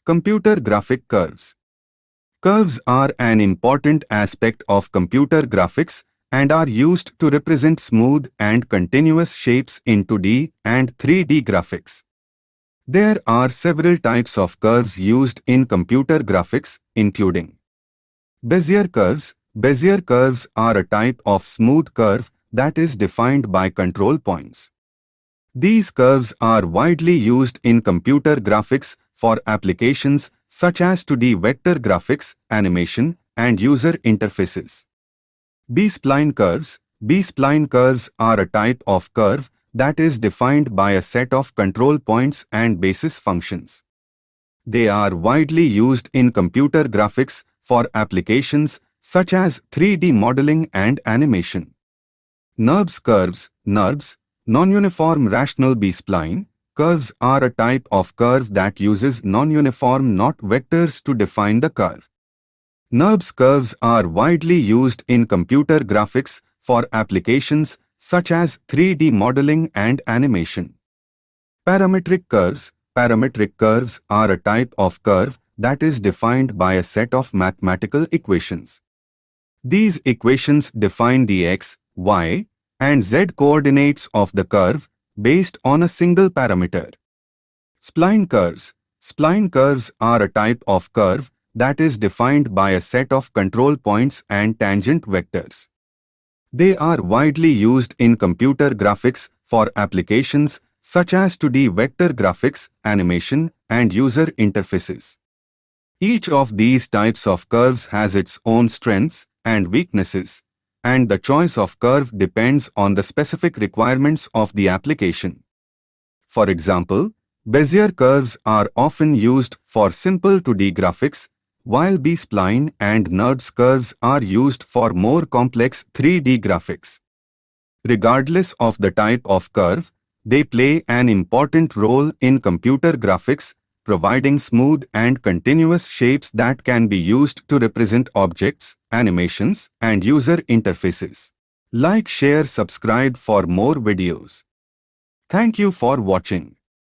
Computer graphic curves. Curves are an important aspect of computer graphics and are used to represent smooth and continuous shapes in 2D and 3D graphics. There are several types of curves used in computer graphics, including Bezier curves. Bezier curves are a type of smooth curve that is defined by control points. These curves are widely used in computer graphics for applications such as 2D vector graphics, animation, and user interfaces. B-spline curves. B-spline curves are a type of curve that is defined by a set of control points and basis functions. They are widely used in computer graphics for applications such as 3D modeling and animation. NURBS curves. NURBS, non-uniform rational B-spline curves, are a type of curve that uses non-uniform knot vectors to define the curve. NURBS curves are widely used in computer graphics for applications such as 3D modeling and animation. Parametric curves. Parametric curves are a type of curve that is defined by a set of mathematical equations. These equations define the x, y, and z coordinates of the curve based on a single parameter. Spline curves. Spline curves are a type of curve that is defined by a set of control points and tangent vectors. They are widely used in computer graphics for applications such as 2D vector graphics, animation, and user interfaces. Each of these types of curves has its own strengths and weaknesses, and the choice of curve depends on the specific requirements of the application. For example, Bezier curves are often used for simple 2D graphics, while B-spline and NURBS curves are used for more complex 3D graphics. Regardless of the type of curve, they play an important role in computer graphics, providing smooth and continuous shapes that can be used to represent objects, animations, and user interfaces. Like, share, subscribe for more videos. Thank you for watching.